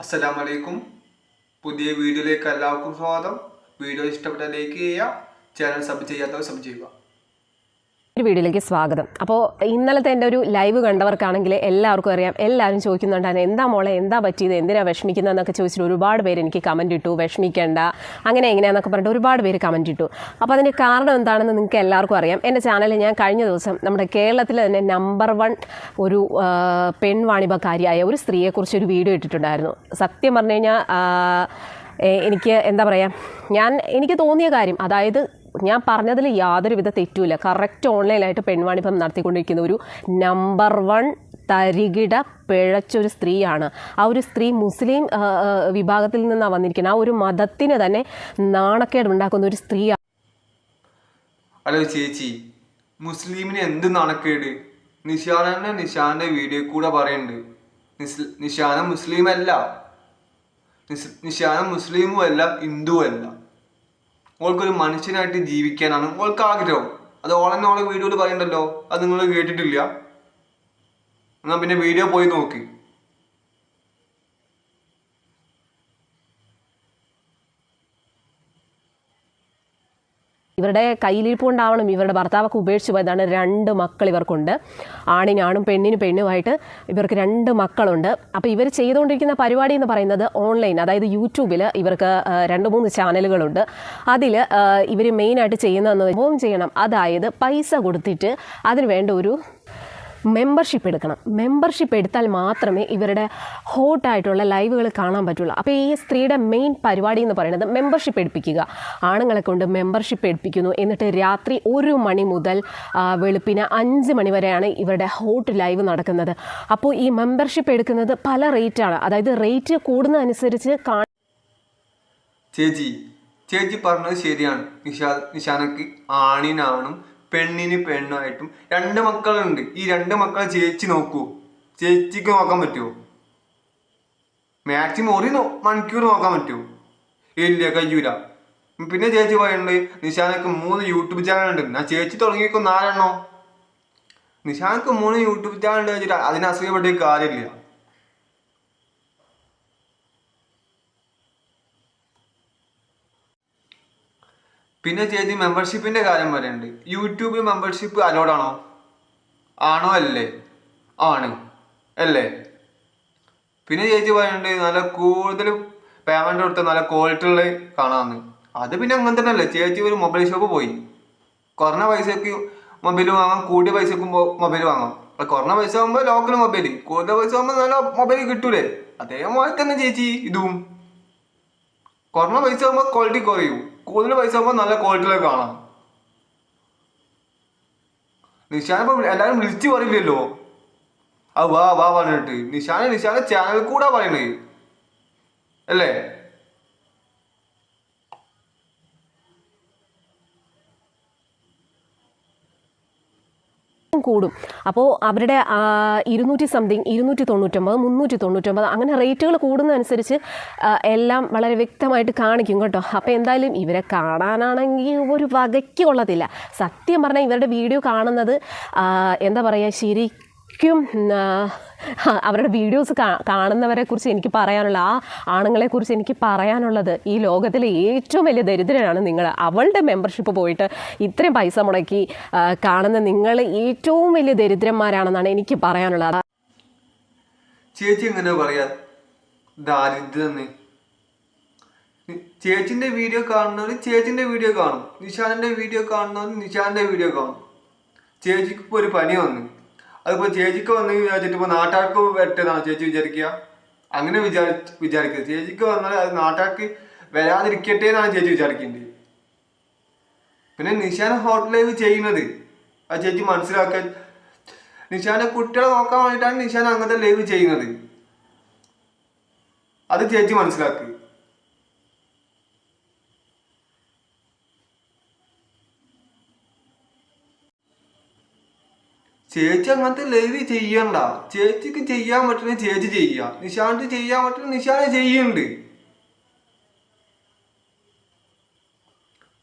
അസ്സലാമലൈക്കും. പുതിയ വീഡിയോയിലേക്ക് എല്ലാവർക്കും സ്വാഗതം. വീഡിയോ ഇഷ്ടപ്പെട്ട ലൈക്ക് ചെയ്യുക, ചാനൽ സബ് ചെയ്യാത്തവർ സബ് ചെയ്യുക. ഒരു വീഡിയോയിലേക്ക് സ്വാഗതം. അപ്പോൾ ഇന്നലത്തെ എൻ്റെ ഒരു ലൈവ് കണ്ടവർക്കാണെങ്കിൽ എല്ലാവർക്കും അറിയാം, എല്ലാവരും ചോദിക്കുന്നുണ്ടായിരുന്നു എന്താ മോളെ എന്താ പറ്റിയത്, എന്തിനാണ് വിഷമിക്കുന്നതെന്നൊക്കെ ചോദിച്ചിട്ട് ഒരുപാട് പേര് എനിക്ക് കമൻറ്റ് ഇട്ടു. വിഷമിക്കേണ്ട അങ്ങനെ എങ്ങനെയാണെന്നൊക്കെ പറഞ്ഞിട്ട് ഒരുപാട് പേര് കമൻറ്റ് ഇട്ടു. അപ്പോൾ അതിൻ്റെ കാരണം എന്താണെന്ന് നിങ്ങൾക്ക് എല്ലാവർക്കും അറിയാം. എൻ്റെ ചാനലിൽ ഞാൻ കഴിഞ്ഞ ദിവസം നമ്മുടെ കേരളത്തിൽ തന്നെ നമ്പർ 1 ഒരു പെൺവാണിഭക്കാരിയായ ഒരു സ്ത്രീയെക്കുറിച്ചൊരു വീഡിയോ ഇട്ടിട്ടുണ്ടായിരുന്നു. സത്യം പറഞ്ഞു കഴിഞ്ഞാൽ എനിക്ക് എന്താ പറയുക, എനിക്ക് തോന്നിയ കാര്യം, അതായത് ഞാൻ പറഞ്ഞതിൽ യാതൊരുവിധ തെറ്റുമില്ല. കറക്റ്റ് ഓൺലൈനായിട്ട് പെൺവാണിഭം നടത്തിക്കൊണ്ടിരിക്കുന്ന ഒരു നമ്പർ 1 തരികിട പിഴച്ചൊരു സ്ത്രീയാണ്. ആ ഒരു സ്ത്രീ മുസ്ലിം വിഭാഗത്തിൽ നിന്നാണ് വന്നിരിക്കുന്നത്. ആ ഒരു മതത്തിന് തന്നെ നാണക്കേട് ഉണ്ടാക്കുന്ന ഒരു സ്ത്രീയാണ്. ഹലോ ചേച്ചി, മുസ്ലിമിന് എന്ത് നാണക്കേട്? നിഷാന്റെ വീഡിയോ കൂടെ പറയുന്നുണ്ട് നിഷാന മുസ്ലിം അല്ല, നിഷാന മുസ്ലിമും അല്ല ഹിന്ദുവും അല്ല. ഓൾക്കൊരു മനുഷ്യനായിട്ട് ജീവിക്കാനാണ് ഓൾക്ക് ആഗ്രഹം. അത് ഓളെ വീഡിയോയിൽ പറയണ്ടല്ലോ, അത് നിങ്ങൾ കേട്ടിട്ടില്ല? എന്നാൽ പിന്നെ വീഡിയോ പോയി നോക്കി. ഇവരുടെ കയ്യിലിരിപ്പ് കൊണ്ടാവണം ഇവരുടെ ഭർത്താവൊക്കെ ഉപേക്ഷിച്ച് പോയതാണ്. 2 മക്കൾ ഇവർക്കുണ്ട്. ആണിനാണും പെണ്ണിന് പെണ്ണുമായിട്ട് ഇവർക്ക് 2 മക്കളുണ്ട്. അപ്പോൾ ഇവർ ചെയ്തുകൊണ്ടിരിക്കുന്ന പരിപാടി എന്ന് പറയുന്നത് ഓൺലൈൻ, അതായത് യൂട്യൂബിൽ ഇവർക്ക് 2-3 ചാനലുകളുണ്ട്. അതിൽ ഇവർ മെയിനായിട്ട് ചെയ്യുന്നതെന്ന് ഹോം ചെയ്യണം, അതായത് പൈസ കൊടുത്തിട്ട് അതിന് വേണ്ട ഒരു മെമ്പർഷിപ്പ് എടുക്കണം. മെമ്പർഷിപ്പ് എടുത്താൽ മാത്രമേ ഇവരുടെ ഹോട്ടായിട്ടുള്ള ലൈവുകൾ കാണാൻ പറ്റുള്ളൂ. അപ്പോൾ ഈ സ്ത്രീയുടെ മെയിൻ പരിപാടി എന്ന് പറയുന്നത് മെമ്പർഷിപ്പ് എടുപ്പിക്കുക. ആണുങ്ങളെ കൊണ്ട് മെമ്പർഷിപ്പ് എടുപ്പിക്കുന്നു. എന്നിട്ട് രാത്രി 1 മണി മുതൽ വെളുപ്പിന് 5 മണി വരെയാണ് ഇവരുടെ ഹോട്ട് ലൈവ് നടക്കുന്നത്. അപ്പോൾ ഈ മെമ്പർഷിപ്പ് എടുക്കുന്നത് പല റേറ്റാണ്, അതായത് റേറ്റ് കൂടുന്നതനുസരിച്ച് ചേച്ചി പറഞ്ഞത് ശരിയാണ്. നിഷാനക്ക് ആണിനാണും പെണ്ണിന് പെണ്ണായിട്ടും 2 മക്കളുണ്ട്. ഈ 2 മക്കളെ ചേച്ചി നോക്കൂ. ചേച്ചിക്ക് നോക്കാൻ പറ്റുമോ? മാക്സിമം 1 മണിക്കൂർ നോക്കാൻ പറ്റുമോ? ഇല്ല, കഴിയൂല. പിന്നെ ചേച്ചി പറയുന്നുണ്ട് നിഷാനക്ക് 3 യൂട്യൂബ് ചാനലുണ്ട്. ഞാൻ ചേച്ചി തുടങ്ങിയേക്കും 4 നിഷാനക്ക് 3 യൂട്യൂബ് ചാനലുണ്ട് വെച്ചിട്ട് അതിന് അസൂയപ്പെട്ട കാര്യമില്ല. പിന്നെ ചേച്ചി മെമ്പർഷിപ്പിന്റെ കാര്യം പറയുന്നുണ്ട്. യൂട്യൂബ് മെമ്പർഷിപ്പ് അലോഡ് ആണോ? ആണോ അല്ലേ? ആണ് അല്ലേ? പിന്നെ ചേച്ചി പറയുന്നുണ്ട് നല്ല കൂടുതൽ പേയ്മെന്റ് കൊടുത്ത നല്ല ക്വാളിറ്റി ഉള്ള കാണാമെന്ന്. അത് പിന്നെ അങ്ങനെ തന്നെ അല്ലേ? ചേച്ചി ഒരു മൊബൈൽ ഷോപ്പ് പോയി, കുറഞ്ഞ പൈസക്ക് മൊബൈൽ വാങ്ങാം, കൂടിയ പൈസക്ക് മൊബൈൽ വാങ്ങാം. കുറഞ്ഞ പൈസ ആകുമ്പോൾ ലോക്കൽ മൊബൈൽ, കൂടുതൽ പൈസ ആകുമ്പോൾ നല്ല മൊബൈൽ കിട്ടൂലേ? അതേപോലെ തന്നെ ചേച്ചി ഇതും. കുറഞ്ഞ പൈസ ആകുമ്പോൾ ക്വാളിറ്റി കുറയും, കൂടുതൽ പൈസ ആകുമ്പോൾ നല്ല ക്വാളിറ്റിയിലൊക്കെ കാണാം. നിഷാനിപ്പോ എല്ലാവരും വിളിച്ചു പറയില്ലല്ലോ അത് വാ പറഞ്ഞിട്ട്. നിഷാനെ ചാനൽ കൂടെ പറയണേ അല്ലേ? കൂടും. അപ്പോൾ അവരുടെ 200 സംതിങ്, 299, 399 അങ്ങനെ റേറ്റുകൾ കൂടുന്നതനുസരിച്ച് എല്ലാം വളരെ വ്യക്തമായിട്ട് കാണിക്കും കേട്ടോ. അപ്പോൾ എന്തായാലും ഇവരെ കാണാനാണെങ്കിൽ ഒരു വകയ്ക്ക് കൊള്ളത്തില്ല. സത്യം പറഞ്ഞാൽ ഇവരുടെ വീഡിയോ കാണുന്നത് എന്താ പറയുക, ശരിക്കും അവരുടെ വീഡിയോസ് കാണുന്നവരെ കുറിച്ച് എനിക്ക് പറയാനുള്ള, ആ ആണുങ്ങളെക്കുറിച്ച് എനിക്ക് പറയാനുള്ളത്, ഈ ലോകത്തിലെ ഏറ്റവും വലിയ ദരിദ്രനാണ് നിങ്ങൾ. അവളുടെ മെമ്പർഷിപ്പ് പോയിട്ട് ഇത്രയും പൈസ മുടക്കി കാണുന്ന നിങ്ങൾ ഏറ്റവും വലിയ ദരിദ്രന്മാരാണെന്നാണ് എനിക്ക് പറയാനുള്ളത്. ചേച്ചി എങ്ങനെ പറയാ ദാരിദ്ര്യം? ചേച്ചിന്റെ വീഡിയോ കാണുന്നവർ ചേച്ചിന്റെ വീഡിയോ കാണും, നിഷാന്റെ വീഡിയോ കാണുന്നവർ നിഷാന്റെ വീഡിയോ കാണും. ചേച്ചിക്ക് ഇപ്പോൾ ഒരു പനി വന്നു, അതിപ്പോൾ ചേച്ചിക്ക് വന്ന് വിചാരിച്ചിട്ട് ഇപ്പോൾ നാട്ടുകാർക്ക് വരട്ടേന്നാണ് ചേച്ചി വിചാരിക്കുക? അങ്ങനെ വിചാരിക്കുക. ചേച്ചിക്ക് വന്നാൽ അത് നാട്ടുകാർക്ക് വരാതിരിക്കട്ടെ എന്നാണ് ചേച്ചി വിചാരിക്കേണ്ടത്. പിന്നെ നിഷാന ഹോട്ട് ലൈവ് ചെയ്യുന്നത് അത് ചേച്ചി മനസ്സിലാക്കാൻ, നിഷാന്റെ കുട്ടികളെ നോക്കാൻ വേണ്ടിയിട്ടാണ് നിഷാൻ അങ്ങനത്തെ ലൈവ് ചെയ്യുന്നത്. അത് ചേച്ചി മനസ്സിലാക്കുക. ചേച്ചി അങ്ങനത്തെ ലൈവ് ചെയ്യണ്ട. ചേച്ചിക്ക് ചെയ്യാൻ പറ്റുന്ന ചേച്ചി ചെയ്യുക, നിഷാന് ചെയ്യാൻ പറ്റുന്ന നിഷാനെ ചെയ്യുന്നുണ്ട്.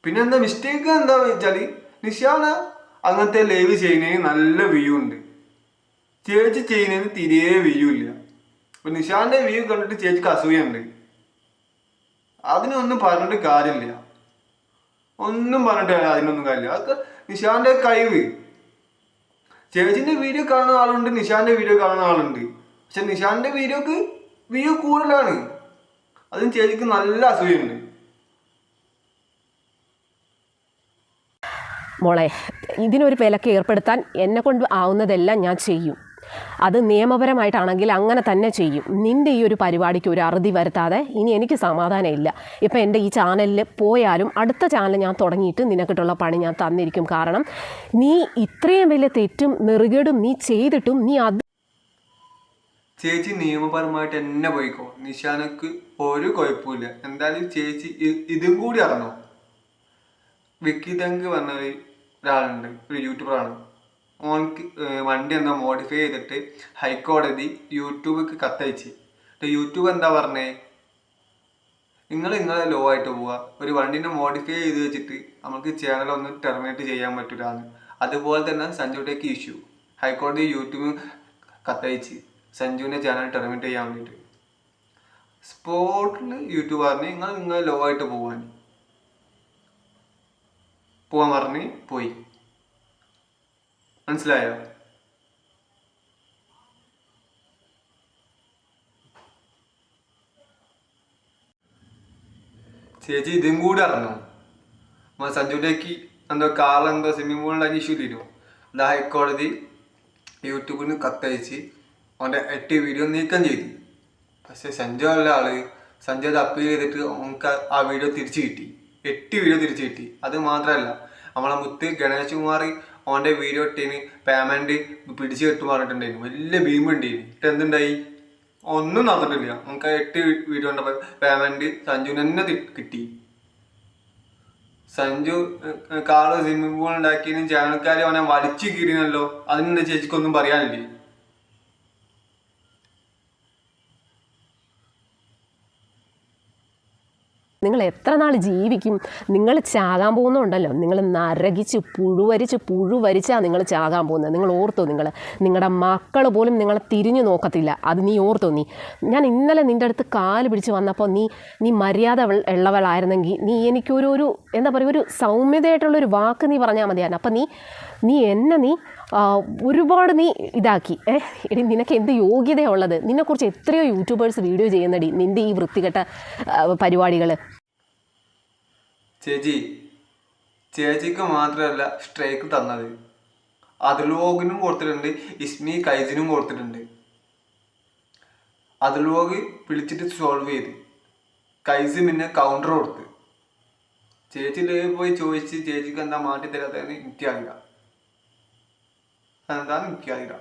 പിന്നെ എന്താ മിസ്റ്റേക്ക് എന്താ വെച്ചാല് നിഷാന അങ്ങനത്തെ ലൈവ് ചെയ്യുന്നതിന് നല്ല വ്യൂ ഉണ്ട്, ചേച്ചി ചെയ്യുന്നതിന് തീരെ വ്യൂ ഇല്ല. ഇപ്പൊ നിഷാന്റെ വ്യൂ കണ്ടിട്ട് ചേച്ചിക്ക് അസൂയുണ്ട്. അതിനൊന്നും പറഞ്ഞിട്ട് കാര്യമില്ല, ഒന്നും പറഞ്ഞിട്ട് അതിനൊന്നും കാര്യമില്ല. അതൊക്കെ നിഷാന്റെ കഴിവ്. ചേച്ചിന്റെ വീഡിയോ കാണുന്ന ആളുണ്ട്, നിഷാന്റെ വീഡിയോ കാണുന്ന ആളുണ്ട്. പക്ഷെ നിഷാന്റെ വീഡിയോക്ക് വ്യൂ കൂടുതലാണ്. അതിന് ചേച്ചിക്ക് നല്ല അസൂയുണ്ട്. മോളെ, ഇതിനൊരു വിലക്ക് ഏർപ്പെടുത്താൻ എന്നെ കൊണ്ട് ആവുന്നതെല്ലാം ഞാൻ ചെയ്യും. അത് നിയമപരമായിട്ടാണെങ്കിൽ അങ്ങനെ തന്നെ ചെയ്യും. നിൻ്റെ ഈ ഒരു പരിപാടിക്ക് ഒരു അറുതി വരുത്താതെ ഇനി എനിക്ക് സമാധാനമില്ല. ഇപ്പം എൻ്റെ ഈ ചാനലിൽ പോയാലും അടുത്ത ചാനൽ ഞാൻ തുടങ്ങിയിട്ട് നിനക്കിട്ടുള്ള പണി ഞാൻ തന്നിരിക്കും. കാരണം നീ ഇത്രയും വലിയ തെറ്റും നെറുകേടും നീ ചെയ്തിട്ടും നീ അത് ചേച്ചി നിയമപരമായിട്ട് എന്നെ പോയിക്കോ, നിഷാനക്ക് ഒരു കുഴപ്പമില്ല. എന്തായാലും ചേച്ചി ഇതും കൂടി അറിഞ്ഞോ. വിക്കി തങ്ക് പറഞ്ഞ ഒരാളുണ്ട്, ഒരു യൂട്യൂബറാണ്. ഓനക്ക് വണ്ടി എന്തോ മോഡിഫൈ ചെയ്തിട്ട് ഹൈക്കോടതി യൂട്യൂബിക്ക് കത്തയച്ച്. യൂട്യൂബ് എന്താ പറഞ്ഞേ, നിങ്ങളെ ലോ ആയിട്ട് പോവുക, ഒരു വണ്ടീനെ മോഡിഫൈ ചെയ്ത് വെച്ചിട്ട് നമുക്ക് ചാനലൊന്നും ടെർമിനേറ്റ് ചെയ്യാൻ പറ്റില്ലാന്ന്. അതുപോലെ തന്നെ സഞ്ജുവിൻ്റെക്ക് ഇഷ്യൂ, ഹൈക്കോടതി യൂട്യൂബ് കത്തയച്ച് സഞ്ജുവിൻ്റെ ചാനൽ ടെർമിനേറ്റ് ചെയ്യാൻ വേണ്ടിയിട്ട്. സ്പോട്ടിൽ യൂട്യൂബ് പറഞ്ഞ് നിങ്ങൾ ലോ ആയിട്ട് പോകാൻ പറഞ്ഞ് പോയി. മനസ്സിലായോ? ചേച്ചി ഇതും കൂടി അറിഞ്ഞു. സഞ്ജുവിലേക്ക് എന്തോ കാറെന്തോ സ്വിമ്മിംഗ് പൂളിലാക്കി ഇഷ്യൂ ഇല്ലല്ലോ. അത് ഹൈക്കോടതി യൂട്യൂബിന് കത്തയച്ച് അവൻ്റെ 8 വീഡിയോ നീക്കം ചെയ്തു. പക്ഷെ സഞ്ജു ഉള്ള ആള്, സഞ്ജു അത് അപ്പീൽ ചെയ്തിട്ട് നമുക്ക് ആ വീഡിയോ തിരിച്ചു കിട്ടി. 8 വീഡിയോ തിരിച്ചു കിട്ടി. അത് മാത്രമല്ല, നമ്മളെ മുത്ത് ഗണേഷ് കുമാർ ഓൻ്റെ വീഡിയോ ഇട്ടതിന് പേയ്മെൻറ്റ് പിടിച്ചു കിട്ടും പറഞ്ഞിട്ടുണ്ടായിരുന്നു. വലിയ ഭീമുണ്ടായിരുന്നു. എന്തുണ്ടായി? ഒന്നും നടന്നിട്ടില്ല. നമുക്ക് 8 വീഡിയോൻ്റെ പേയ്മെൻറ്റ് സഞ്ജുവിന് തന്നെ കിട്ടി. സഞ്ജു കാറ് സ്വിമ്മിംഗ് പൂൾ ഉണ്ടാക്കിയതിനും ചാനൽക്കാർ അവനെ വലിച്ചു കീറിയല്ലോ. അതിനെന്താ ചേച്ചിക്കൊന്നും പറയാനില്ലേ? നിങ്ങൾ എത്ര നാൾ ജീവിക്കും? നിങ്ങൾ ചാകാൻ പോകുന്നുണ്ടല്ലോ, നിങ്ങൾ നരകിച്ച് പുഴുവരിച്ചാണ് നിങ്ങൾ ചാകാൻ പോകുന്നത്. നിങ്ങൾ ഓർത്തോ? നിങ്ങളുടെ മക്കൾ പോലും നിങ്ങളെ തിരിഞ്ഞു നോക്കത്തില്ല. അത് നീ ഓർത്തോ? ഞാൻ ഇന്നലെ നിൻ്റെ അടുത്ത് കാല് പിടിച്ച് വന്നപ്പോൾ നീ മര്യാദ ഉള്ളവളായിരുന്നെങ്കിൽ നീ എനിക്കൊരു എന്താ പറയുക, ഒരു സൗമ്യതയായിട്ടുള്ളൊരു വാക്ക് നീ പറഞ്ഞാൽ മതിയായിരുന്നു. അപ്പം നീ എന്നെ ഒരുപാട് ഇതാക്കി. എടി, നിനക്ക് എന്ത് യോഗ്യതയുള്ളത്? നിന്നെക്കുറിച്ച് എത്രയോ യൂട്യൂബേഴ്സ് വീഡിയോ ചെയ്യുന്നടി, നിൻ്റെ ഈ വൃത്തികെട്ട പരിപാടികൾ. ചേച്ചിക്ക് മാത്രമല്ല സ്ട്രൈക്ക് തന്നത്, അതിലോഗിനും കൊടുത്തിട്ടുണ്ട്, ഇസ്മി കൈസിനും കൊടുത്തിട്ടുണ്ട്. അതിലോഗ് വിളിച്ചിട്ട് സോൾവ് ചെയ്ത്, കൈസ് പിന്നെ കൗണ്ടർ കൊടുത്ത്. ചേച്ചി പോയി ചോദിച്ച് ചേച്ചിക്ക് എന്താ മാറ്റി തരാത്തതെന്ന് എനിക്കറിയില്ല. എന്താണെന്ന് എനിക്കറിയില്ല.